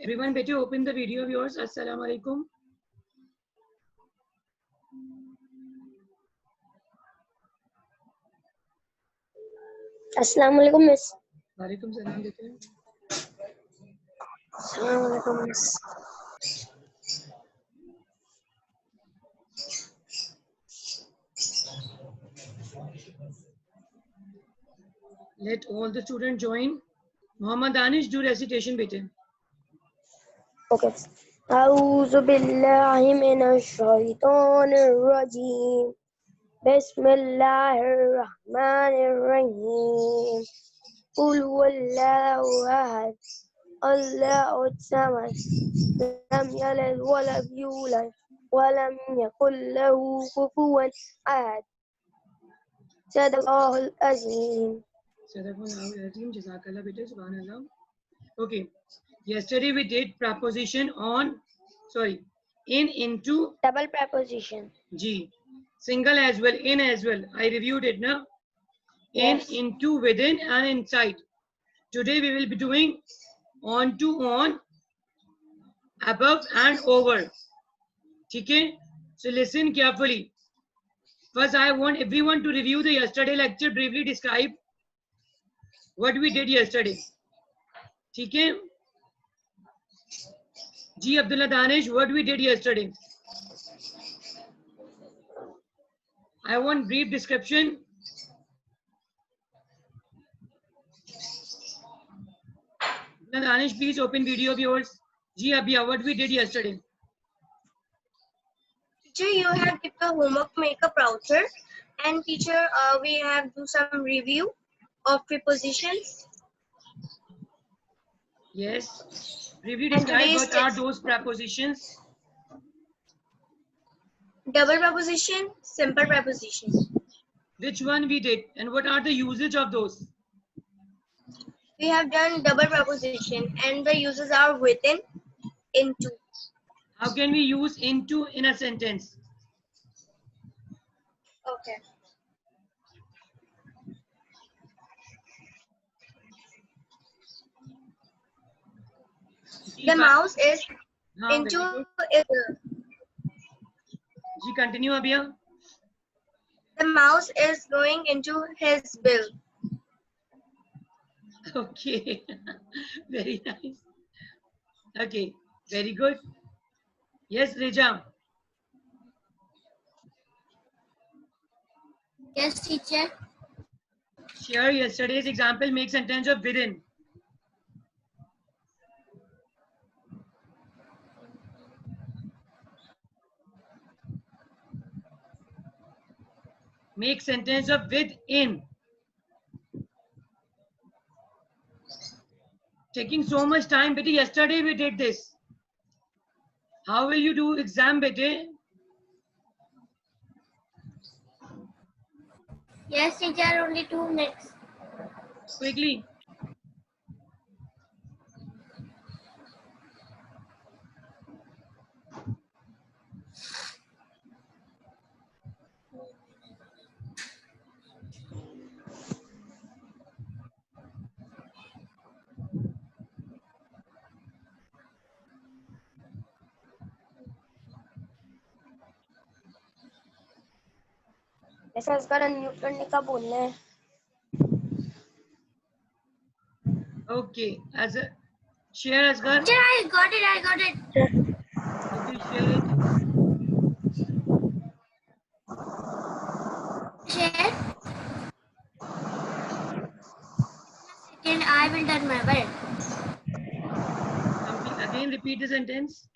Everyone, better open the video of yours. Assalamu alaikum. Assalamu alaikum, miss. Walaikum salam, beta. Assalamu alaikum, miss. Let all the students join. Muhammad Danish, do recitation, beta. Okay. أعوذ بالله من الشيطان الرجيم. بسم الله الرحمن الرحيم. قل هو الله أحد الله الصمد لم يلد ولم يولد ولم يكن له كفوا أحد. صدق الله العظيم. Jazakallah, beta. Subhanallah. Okay. Yesterday we did preposition on, in, into. Double preposition. G. Single as well, in as well. I reviewed it now. In, Yes. into, within, and inside. Today we will be doing on to, on, above, and over. Okay? So listen carefully. First, I want everyone to review the yesterday lecture, briefly describe what we did yesterday. Okay? G. Abdullah Danish, what we did yesterday. I want brief description. Danish, please open video of yours. Ji Abhiya, what we did yesterday. Teacher, you have given the homework, make a browser, and teacher, we have do some review of prepositions. Yes. Briefly describe what are those prepositions. Double preposition, simple preposition. Which one we did and what are the usage of those? We have done double preposition and the uses are within, into. How can we use into in a sentence? Okay. The mouse is into. Ji, continue Abhiya. The mouse is going into his bill. Okay. Very nice. Okay. Very good. Yes, Reja. Yes, teacher. Share yesterday's example. Make sentence of within. Make sentence of within. Taking so much time, beti. Yesterday we did this. How will you do exam, beti? Yes, teacher, only 2 minutes. Quickly. ऐसा इसका unmute करने का बोलना है. Okay. As a share Asghar. Teacher, I got it. Okay, share it. repeat the sentence?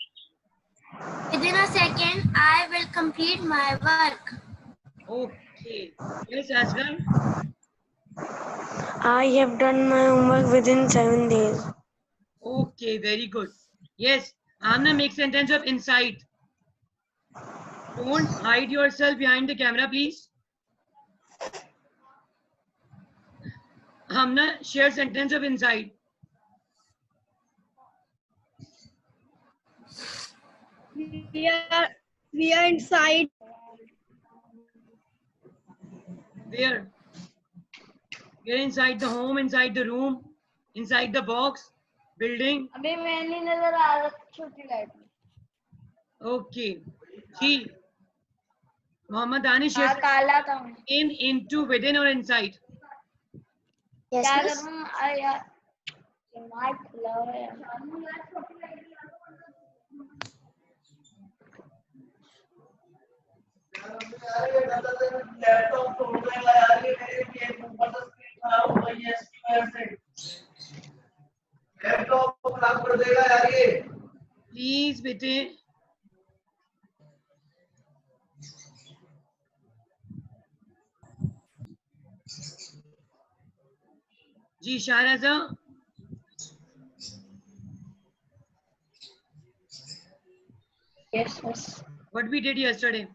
Within a second, I will complete my work. Okay. Yes, Asghar. I have done my homework within 7 days. Okay, very good. Yes, Amna, make sentence of inside. Don't hide yourself behind the camera, please. Amna, share sentence of inside. We are inside. Where? You're inside the home, inside the room, inside the box, building. अभी मैं नहीं नजर आ रहा छोटी light में. Okay. G. Mohammed Danish, हाँ shares काला था. in, into, within or inside? Yes, क्या करूँ? यार माइक खुला हुआ है. लैपटॉप तो हो गया यार, ये मेरे ऊपर से स्क्रीन खराब हो गई है इसकी वजह से. लैपटॉप खराब कर देगा यार ये. Please, बेटे. जी शाहराजा. Yes, yes. What we did yesterday?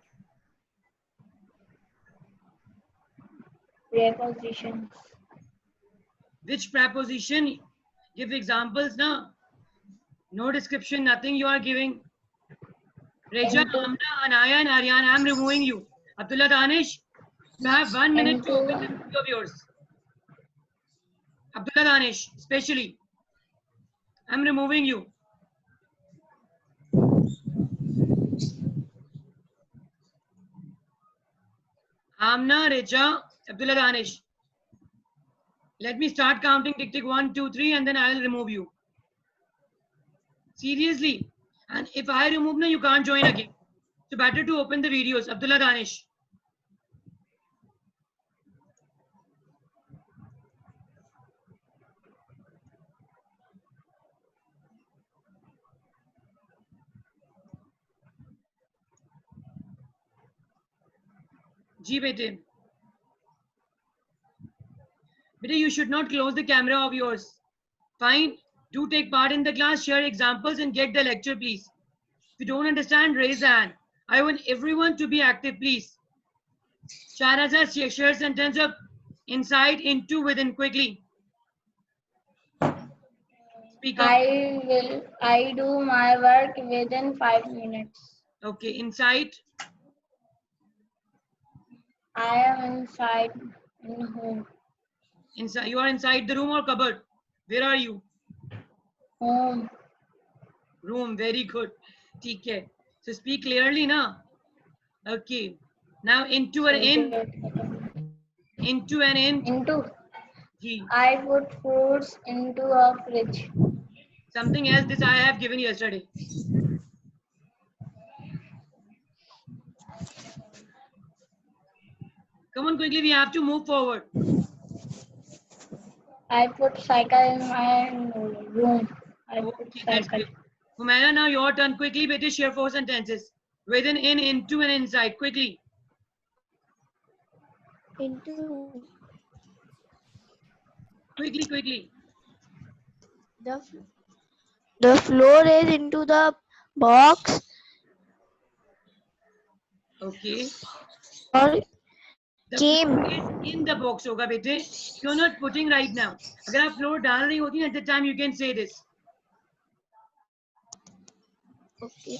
Preposition. Which preposition? Give examples now. No description, nothing you are giving. Reja, Amna, Anaya and Aryan, I am removing you. Abdullah Danish, you have 1 minute to open the video of yours. Abdullah Danish, especially. I am removing you. Amna, Reja, Abdullah Danish. Let me start counting. Tick, tick, 1, 2, 3, and then I will remove you. Seriously. And if I remove now, you can't join again. So better to open the videos. Abdullah Danish. Ji bete. Bete, you should not close the camera of yours. Fine. Do take part in the class, share examples and get the lecture, please. If you don't understand, raise a hand. I want everyone to be active, please. Shahraza, share sentence of inside, into, within, quickly. Speak up. I do my work within 5 minutes. Okay, inside. I am inside in home. Inside. You are inside the room or cupboard? Where are you? Home. Room. Very good. Okay. So speak clearly now. Okay. Now into and in. Into and in. Into. Ji. I put foods into a fridge. Something else this I have given yesterday. Come on quickly, we have to move forward. I put cycle in my room. I put Okay, that's cycle. great. Humaira, now your turn. Quickly, Betty, share 4 sentences. Within, in, into, and inside. Quickly. Into. Quickly, quickly. The floor is into the box. Okay. Or The Game. floor is in the box होगा बेटे. You're not putting right now. अगर आप floor डाल रही होती at the time you can say this. okay.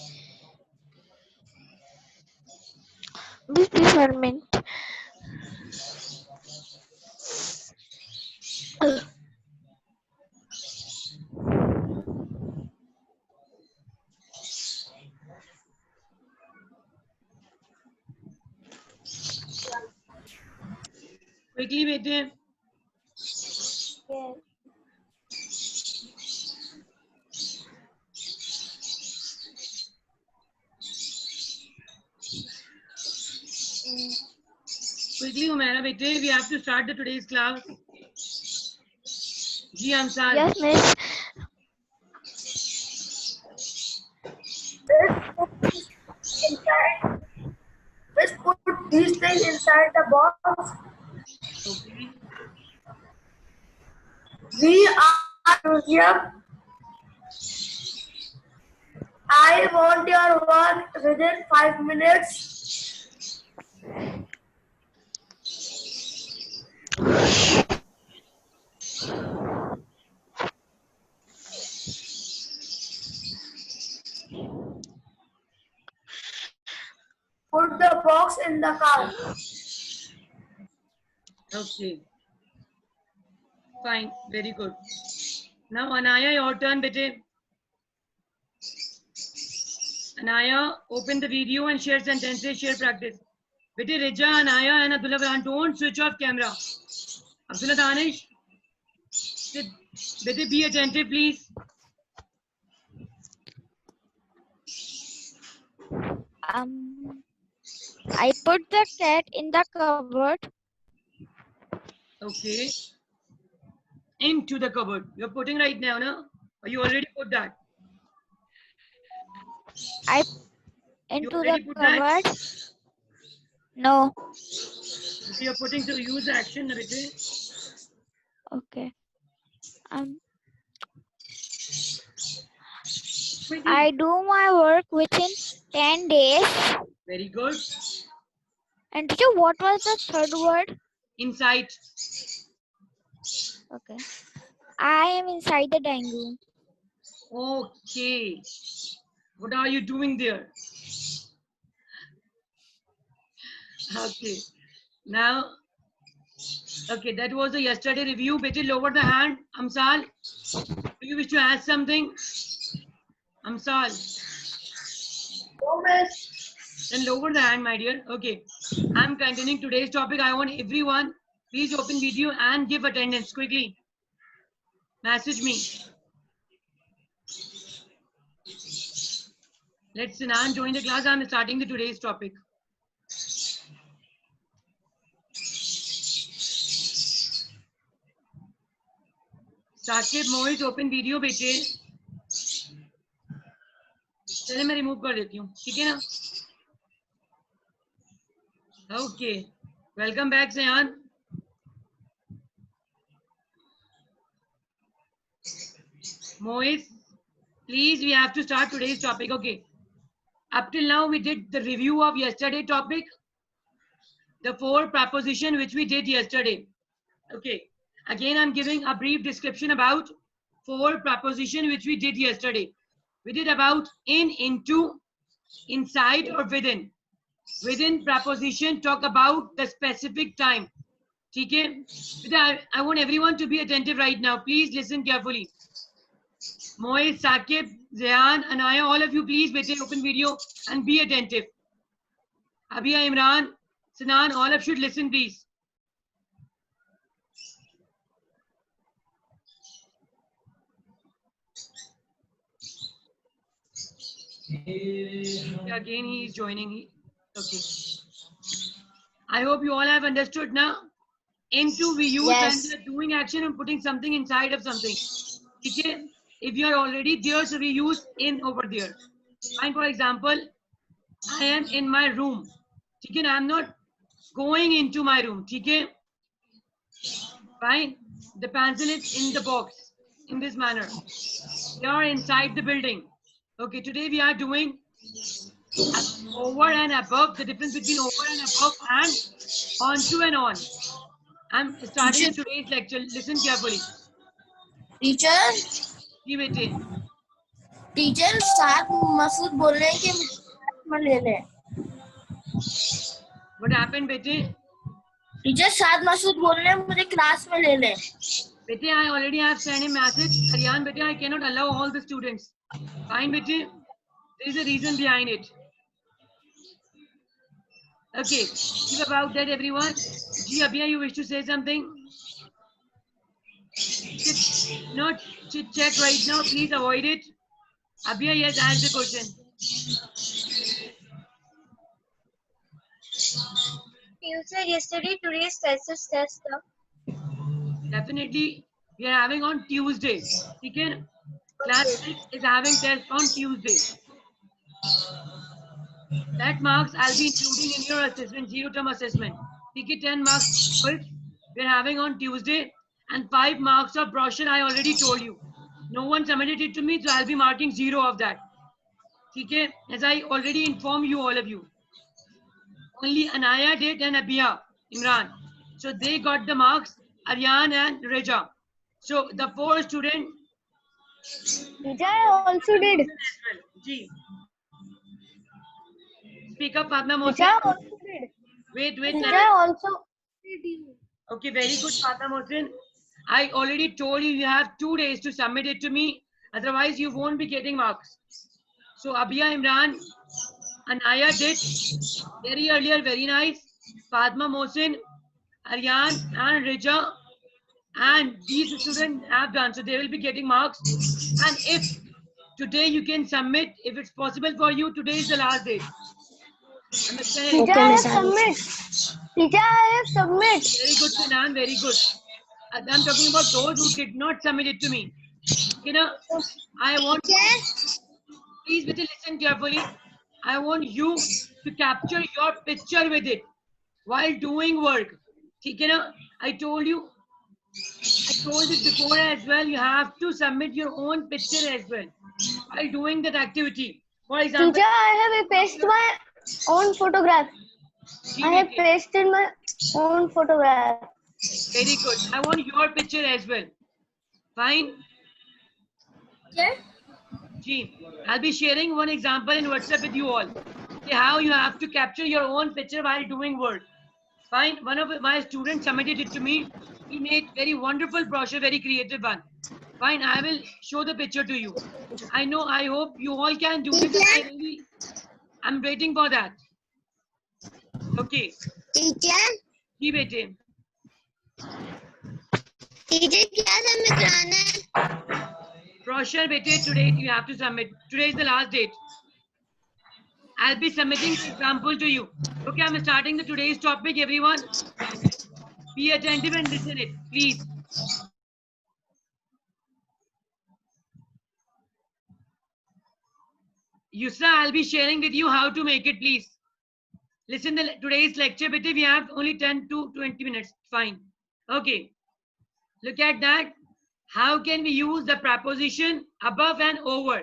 Please 1 minute. Quickly बेटे. Yes. Quickly Humaira बेटे. We have to start the today's class. Ji Amsal. Yes, miss. inside. Just put these things inside the box. Okay. We are museum. I want your work within 5 minutes. Put the box in the car. Okay. Fine. Very good. Now, Anaya, your turn, bete. Anaya, open the video and share sentences, share practice. Bete, Reja, Anaya, and Abdullah Farhan, don't switch off camera. Abdullah Danish, bete, be attentive, please. I put the cat in the cupboard. Okay. Into the cupboard. You're putting right now, no? Or you already put that? Into already the put that? cupboard. No. So you're putting to use action, bete. Okay. Quickly. I do my work within 10 days. Very good. And teacher, what was the third word? Inside. Okay. I am inside the dining room. Okay. What are you doing there? Okay. Now, okay, that was the yesterday review. Better lower the hand. Amsal, do you wish to ask something? Amsal. No, miss. Then lower the hand, my dear. Okay. I'm continuing today's topic. I want everyone, please open video and give attendance quickly. Message me. Let Sinan join the class. I'm starting the today's topic. Sakib, Mohit, open video बेटे. चले मैं remove कर देती हूँ, ठीक है ना? Okay. Welcome back, Sayan. Mohit, please, we have to start today's topic. Okay. Up till now, we did the review of yesterday's topic, the 4 preposition which we did yesterday. Okay. Again, I'm giving a brief description about 4 preposition which we did yesterday. We did about in, into, inside, or within. Within preposition talk about the specific time. Okay? I want everyone to be attentive right now. Please listen carefully. Mohit, Sakib, Zayan, Anaya, all of you, please wait, open video and be attentive. Abhiya, Imran, Sinan, all of you should listen, please. Again, he is joining. Okay. I hope you all have understood now. Into we use when we are doing action and putting something inside of something. Okay? If you are already there, so we use in over there. Fine, for example, I am in my room. Okay? I am not going into my room. Okay? Fine. The pencil is in the box in this manner. We are inside the building. Okay, today we are doing over and above, the difference between over and above and onto and on. I'm starting today's lecture. Listen carefully. Teacher, जी बेटे. Teacher साथ मसूद बोल रहे हैं कि में ले ले. What happened, बेटे? टीचर साथ मसूद बोल रहे हैं मुझे क्लास में ले ले. बेटे, I already have sent a message. Aryan, बेटे, I cannot allow all the students. Fine, बेटे. There is a reason behind it. Okay, give about that, everyone. Ji, Abhiya, you wish to say something? Not chit chat right now. Please avoid it. Abhiya, yes, ask the question. You said yesterday today's Celsius test. Definitely, we are having on Tuesday. Okay? Class 6 is having test on Tuesday. That marks I'll be including in your assessment, 0-term assessment. Okay, 10 marks we're having on Tuesday, and 5 marks of brochure. I already told you. No one submitted it to me, so I'll be marking 0 of that. Okay, as I already informed you, all of you. Only Anaya did and Abia, Imran. So they got the marks, Aryan and Reja. So the 4 students. Vijay also did. Ji. Speak up, Fatma Vijay Mohsin. also did. Wait. Vijay also. Okay, very good, Fatma Mohsin. I already told you you have 2 days to submit it to me. Otherwise, you won't be getting marks. So Abia, Imran, Anaya did very earlier, very nice. Fatma Mohsin, Aryan and Reja, and these students have done. So they will be getting marks. And if today you can submit, if it's possible for you, today is the last day. Vijay, I have submit. Vijay, I have submit. Very good, Sinan, very good. I'm talking about those who did not submit it to me. You know, I want, please listen carefully. I want you to capture your picture with it while doing work. Okay, na? I told it before as well. You have to submit your own picture as well while doing that activity. For example, Vijay, I have pasted my own photograph. I have pasted my own photograph. Very good. I want your picture as well. Fine. Yes. Ji, I'll be sharing one example in WhatsApp with you all. Okay, how you have to capture your own picture while doing work. Fine. One of my students submitted it to me. He made very wonderful brochure, very creative one. Fine. I will show the picture to you. I know. I hope you all can do this. I'm waiting for that. Okay. Teacher, जी बेटे. teacher, क्या submit कराना है? Brochure bete, today you have to submit. Today is the last date. I'll be submitting the example to you. Okay, I'm starting the today's topic, everyone. Be attentive and listen it, please. Yusra, I'll be sharing with you how to make it, please. Listen to today's lecture, but we have only 10 to 20 minutes. Fine. Okay. Look at that. How can we use the preposition above and over?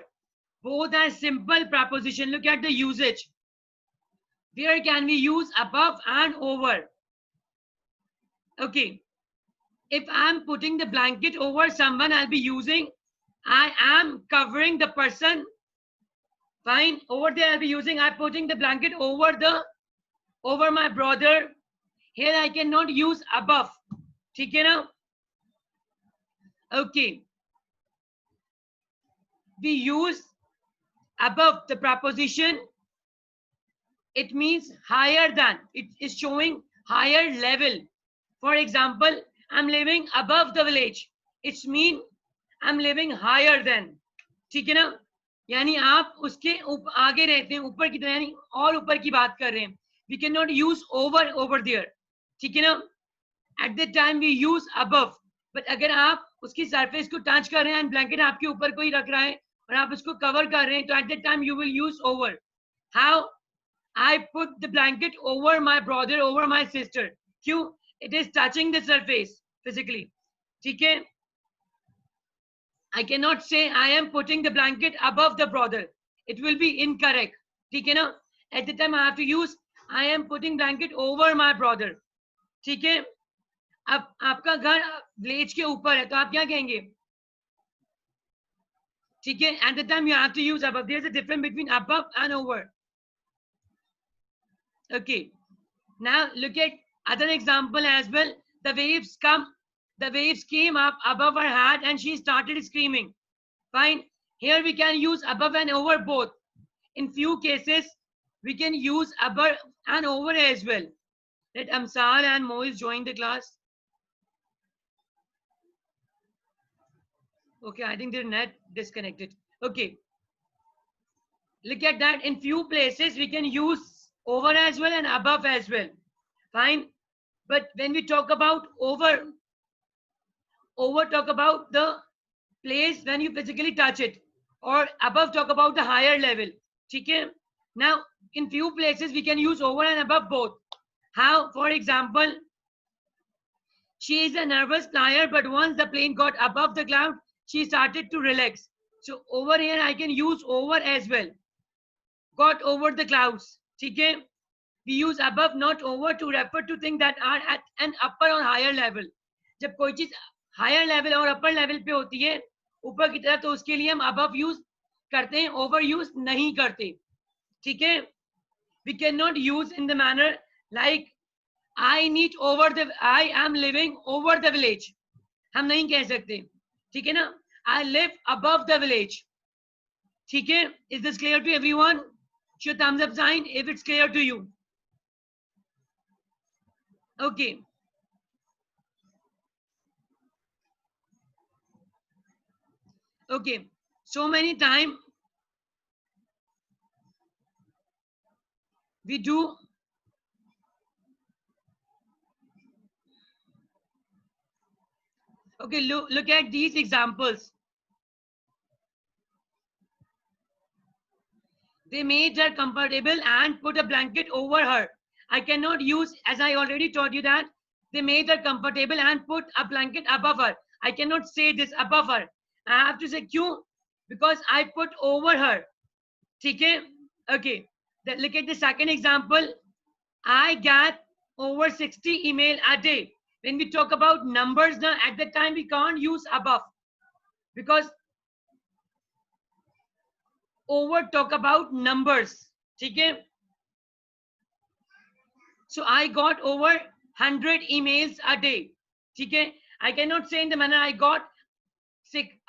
Both are simple preposition. Look at the usage. Where can we use above and over? Okay. If I'm putting the blanket over someone, I'll be using I am covering the person. Fine. Over there, I'll be using I'm putting the blanket over my brother. Here I cannot use above. ठीक है ना? Okay. We use above the preposition. It means higher than. It is showing higher level. For example, I'm living above the village. It means I'm living higher than. ठीक है ना? यानी आप उसके आगे रहते हैं, ऊपर की तरह, यानी और ऊपर की बात कर रहे हैं. We cannot use over there. ठीक है ना? At that time we use above. But अगर आप उसकी सरफेस को टच कर रहे हैं, ब्लैंकेट आपके ऊपर कोई रख रहा है और आप उसको कवर कर रहे हैं, तो at that time you will use over. How? I put the blanket over my brother, over my sister. क्यों? It is touching the surface physically. ठीक है? I cannot say I am putting the blanket above the brother. It will be incorrect. ठीक है ना? At the time I have to use I am putting blanket over my brother. ठीक है? अब आपका घर विलेज के ऊपर है, तो आप क्या कहेंगे? ठीक है? At the time you have to use above. There's a difference between above and over. Okay. Now look at other example as well. The waves came up above her head and she started screaming. Fine. Here we can use above and over both. In few cases, we can use above and over as well. Let Amsal and Moise join the class. Okay, I think their net disconnected. Okay. Look at that. In few places, we can use over as well and above as well. Fine. But when we talk about over talk about the place when you physically touch it, or above talk about the higher level. ठीक है. Now, in few places we can use over and above both. How? For example, she is a nervous flyer, but once the plane got above the cloud, she started to relax. So over here I can use over as well. Got over the clouds. ठीक है. We use above, not over, to refer to things that are at an upper or higher level. जब कोई चीज higher level और upper level पे होती है ऊपर की तरफ, तो उसके लिए हम above use करते हैं, over use नहीं करते. ठीक है. We cannot use in the manner like I am living over the village. हम नहीं कह सकते. ठीक है ना. I live above the village. ठीक है. Is this clear to everyone? Show thumbs up sign if it's clear to you. Okay. Okay. So many times we do okay, look at these examples. They made her comfortable and put a blanket over her. I cannot use, as I already told you, that they made her comfortable and put a blanket above her. I cannot say this above her. I have to say क्यों? Because I put over her. ठीक है? Okay. Look at the second example. I get over 60 email a day. When we talk about numbers now, at that time we can't use above, because over talk about numbers. ठीक है? So I got over 100 emails a day. ठीक है? I cannot say in the manner I got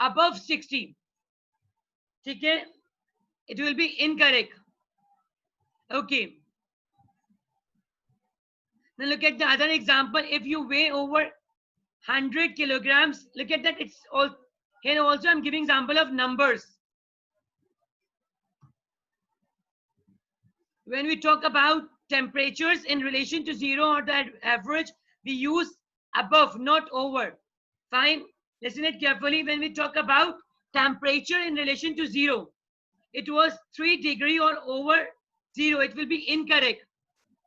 above 60. ठीक है? It will be incorrect. Okay. Now look at the other example. If you weigh over 100 kilograms, look at that. It's all here also I'm giving example of numbers. When we talk about temperatures in relation to zero or the average, we use above, not over. Fine. Listen it carefully. When we talk about temperature in relation to zero, it was 3 degrees or over zero. It will be incorrect.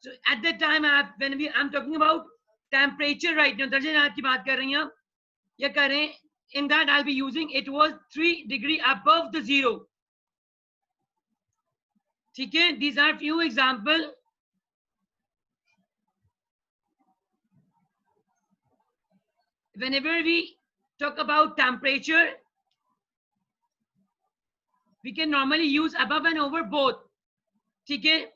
So at that time, I'm talking about temperature right now. दर्जे हाथ की बात कर रही हैं, या करें, in that I'll be using it was 3 degrees above the zero. ठीक है? These are few examples. Whenever we talk about temperature, we can normally use above and over both. ठीक है?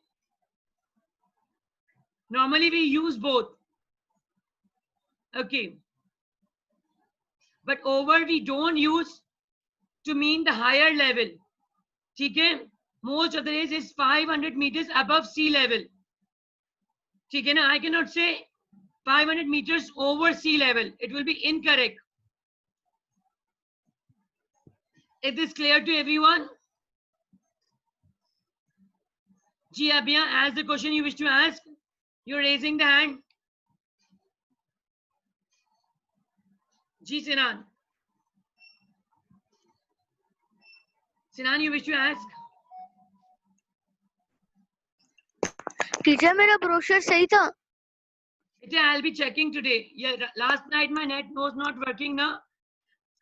Normally we use both. Okay. But over we don't use to mean the higher level. ठीक है? Most of the days is 500 meters above sea level. ठीक है ना? I cannot say 500 meters over sea level. It will be incorrect. Is this clear to everyone? Ji Abhiya, ask the question you wish to ask. You're raising the hand. Ji Sinan. Sinan, you wish to ask? Teacher मेरा brochure सही था. I'll be checking today. Yeah, last night my net was not working now.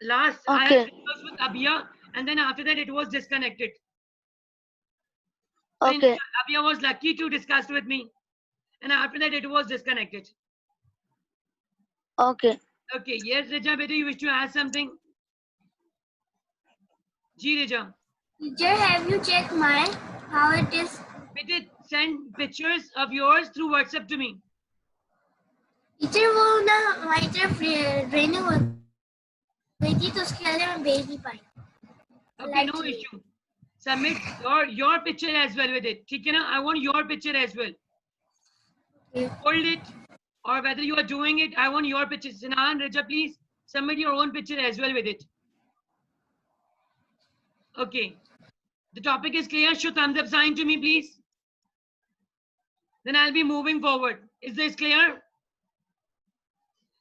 Last Okay. I had discussed with Abhiya, and then after that it was disconnected. Then Okay. Abhiya was lucky to discuss with me, and after that it was disconnected. Okay. Okay. Yes, Rija, beta, you wish to ask something? Ji, Rija. Teacher, have you checked my how it is? Beta, send pictures of yours through WhatsApp to me. Teacher वो ना हमारी तरफ training हो गई थी तो उसके लिए मैं भेज नहीं पाई. Okay, no issue. Submit your picture as well with it. ठीक है ना? I want your picture as well. Hold it, or whether you are doing it, I want your picture. Sinan, Rija, please submit your own picture as well with it. Okay. The topic is clear. Show thumbs up sign to me, please. Then I'll be moving forward. Is this clear?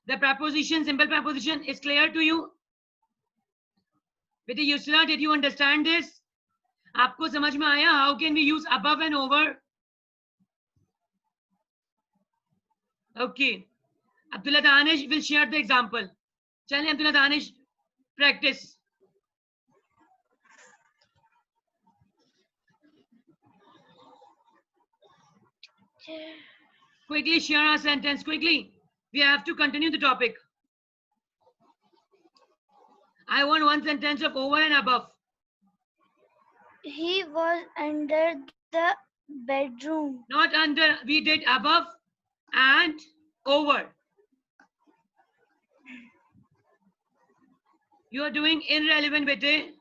The preposition, simple preposition is clear to you? Beta Yusra, did you understand this? आपको समझ में आया? How can we use above and over? Okay, Abdullah Danish will share the example. चलिए Abdullah Danish, practice. Quickly share a sentence. Quickly, we have to continue the topic. I want one sentence of over and above. He was under the bedroom. Not under. We did above and over. You are doing irrelevant, bete.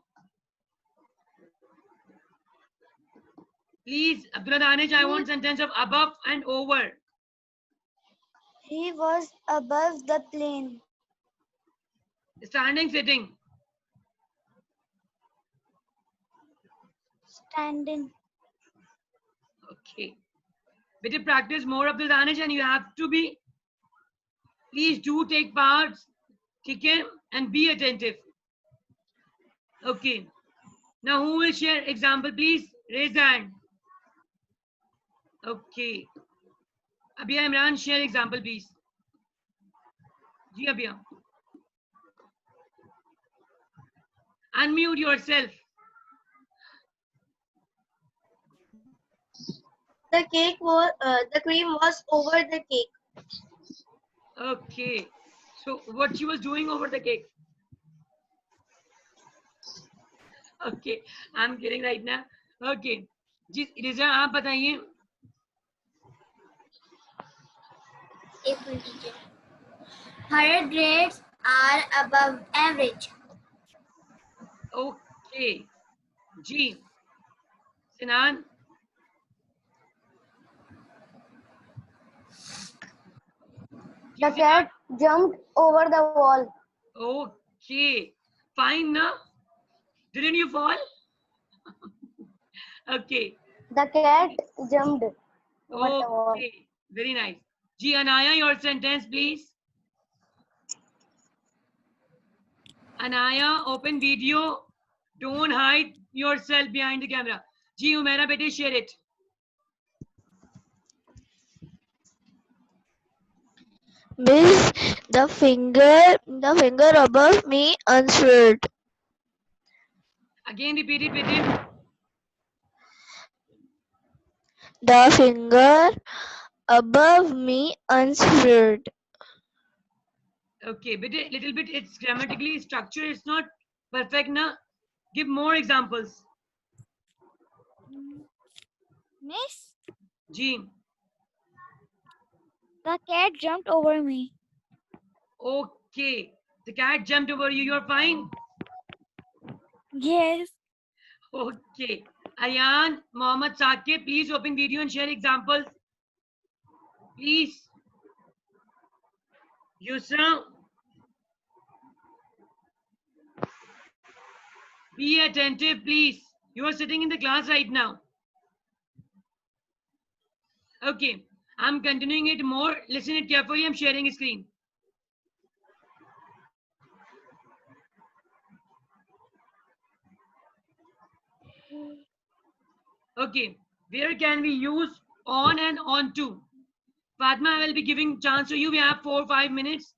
Please, Abdullah Danish, I want sentence of above and over. He was above the plane. Standing, sitting. Standing. Okay. Better practice more, Abdul Danish, and you have to be. Please do take parts, okay, and be attentive. Okay. Now, who will share example? Please raise the hand. Okay. Abhiya Imran, share example, please. Ji Abhiya. Unmute yourself. The cake was the cream was over the cake. Okay. So what she was doing over the cake? Okay. I'm kidding right now. Okay. जी रिजा आप बताइए. Her grades are above average. Okay. Ji Sinan. The cat jumped over the wall. Okay. Fine, na? Didn't you fall? Okay. The cat jumped over the wall. Okay. Very nice. Ji Anaya, your sentence, please. Anaya, open video. Don't hide yourself behind the camera. Ji Umaira, bete, share it. Miss, the finger above me unsweared. Again, repeat it, bete. The finger above me unsweared. Okay, bete, little bit, it's grammatically structure, it's not perfect, na? Give more examples. Miss, Ji. the cat jumped over me. Okay. The cat jumped over you. You're fine? Yes. Okay. Aryan, Mohammed Saqib, please open video and share examples. Please. Yusra. Be attentive, please. You are sitting in the class right now. Okay. I'm continuing it more. Listen it carefully. I'm sharing a screen. Okay. Where can we use on and on to? Fatma, I will be giving chance to you. We have 4 or 5 minutes.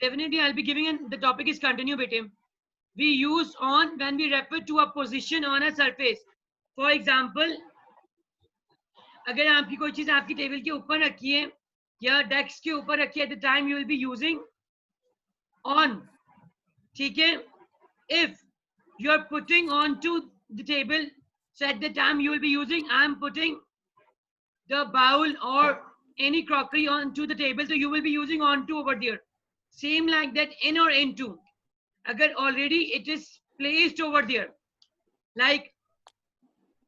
Definitely, I'll be giving, and the topic is continue, bete. We use on when we refer to a position on a surface. For example, अगर आपकी कोई चीज आपकी table के ऊपर रखी है या डेस्क के ऊपर रखी है, at the time you will be using on. ठीक है? If you are putting onto the table, so at the time you will be using I am putting the bowl or any crockery onto the table, so you will be using onto over there. Same like that, in or into. Agar already it is placed over there, like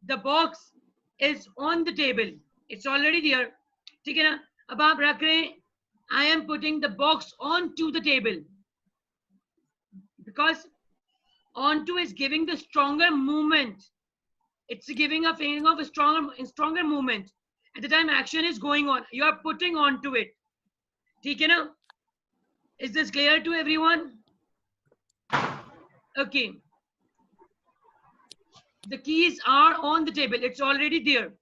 the box is on the table, it's already there. ठीक है ना? अब आप रख रहे हैं, I am putting the box onto the table, because onto is giving the stronger movement. It's giving a feeling of a stronger movement. At the time action is going on, you are putting onto it. ठीक है ना? Is this clear to everyone? Okay. The keys are on the table. It's already there.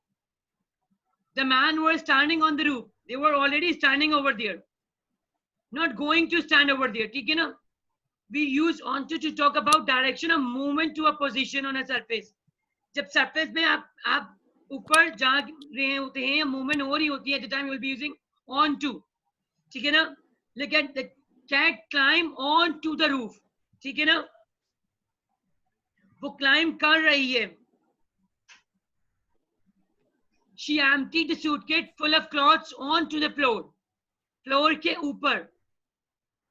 The man who was standing on the roof, they were already standing over there. Not going to stand over there. ठीक है ना? We use onto to talk about direction of movement to a position on a surface. जब surface में आप ऊपर जा रहे होते हैं, movement हो रही होती है, at the time you will be using onto. ठीक है ना? Look at the cat climb onto the roof. ठीक है ना? वो climb कर रही है. She emptied the suitcase full of clothes onto the floor. Floor के ऊपर.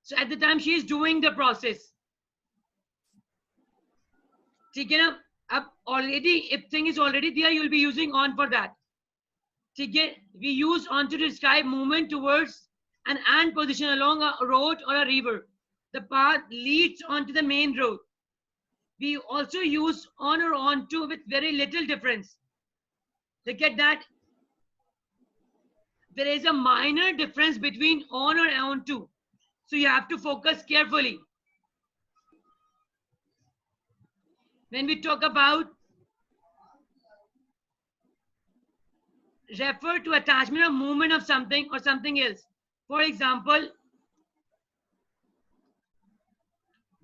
So at the time she is doing the process. ठीक है ना? अब already, if thing is already there, you will be using on for that. ठीक है? We use on to describe movement towards an end position along a road or a river. The path leads onto the main road. We also use on or onto with very little difference. Look at that. There is a minor difference between on or onto. So you have to focus carefully. When we talk about refer to attachment or movement of something or something else. For example,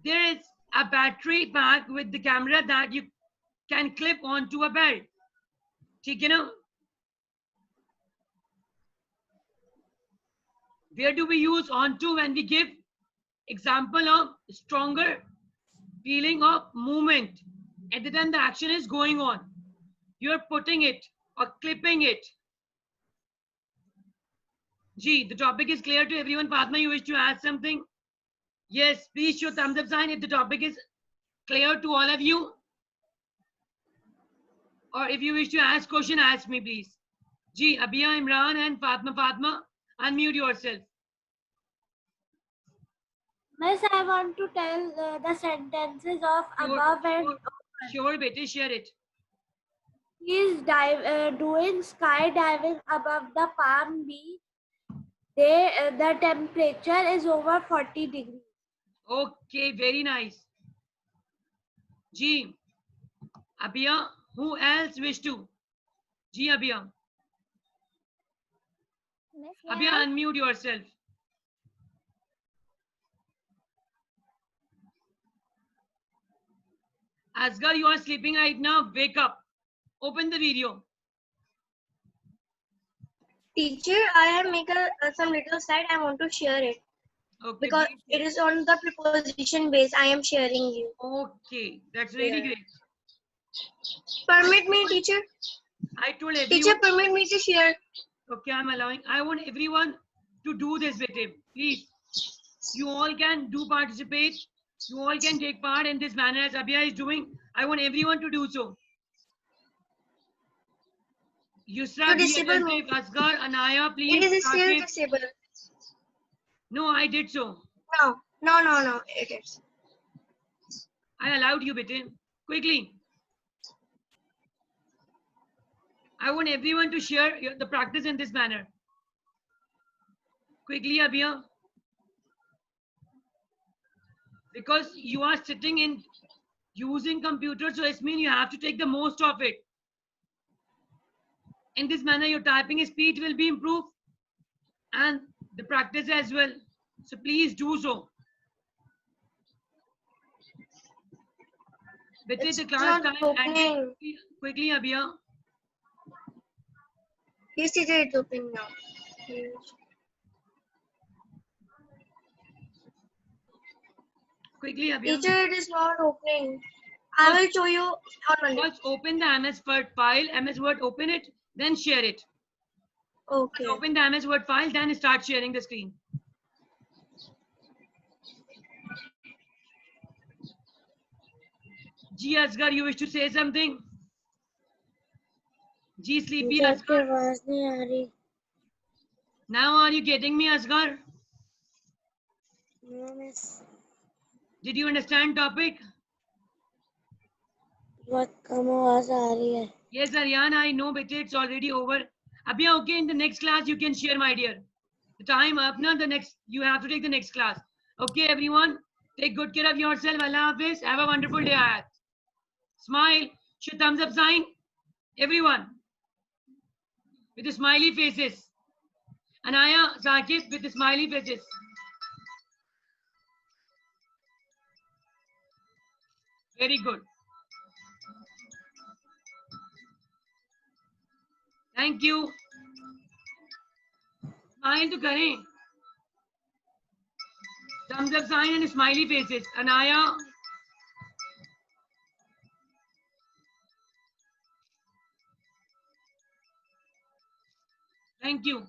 there is a battery pack with the camera that you can clip onto a belt. ठीक है ना? Where do we use onto when we give example of stronger feeling of movement? At the time the action is going on, you're putting it or clipping it. Gee, the topic is clear to everyone. Padma, you wish to add something? Yes, please show thumbs up sign if the topic is clear to all of you. Or if you wish to ask question, ask me please. Gee, Abia, Imran and Fatma, unmute yourself. Miss, I want to tell the sentences of above and Sure, beta, share it. he is doing skydiving above the Palm Beach. The temperature is over 40 degrees. Okay, very nice. Ji, Abia, who else wish to? Ji, Abia. Abia, unmute yourself. Asghar, you are sleeping right now. Wake up. Open the video. Teacher, I have made some little slide. I want to share it Okay. because please. it is on the preposition base. I am sharing you. Okay, that's really Yeah. great. Permit me, teacher. I told Teacher, everyone. permit me to share. Okay, I'm allowing. I want everyone to do this with him. Please. You all can do participate. You all can take part in this manner as Abia is doing. I want everyone to do so. Yusra, To be disable me. attentive. Asghar, Anaya, please. It is still Sakib. disabled. No, I did so. No. It is. I allowed you, Bitin. Quickly. I want everyone to share the practice in this manner. Quickly, Abia. Because you are sitting in using computer, so it means you have to take the most of it. In this manner, your typing speed will be improved and the practice as well. So please do so. Bitin, It's the class not time ended. opening. Quickly, Abia. Yes, teacher, it's open now. Quickly, Abia. Teacher, it is not opening. I will show you on Monday. First, open the MS Word file. MS Word, open it, then share it. Okay. Open the MS Word file, then start sharing the screen. Ji Asghar, you wish to say something? Ji Sleepy Asghar. Now are you getting me, Asghar? No, miss. Did you understand topic? बहुत कम आवाज आ रही है. Yes, Aryan, I know, but it's already over. Abhi, okay, in the next class you can share, my dear. The time up now, the next, you have to take the next class. Okay, everyone, take good care of yourself. Allah Hafiz. Have a wonderful day. Smile. Show thumbs up sign. Everyone. With the smiley faces. Anaya, Zakib with the smiley faces. Very good. Thank you. Smile to करें. Thumbs up sign and smiley faces. Anaya. Thank you.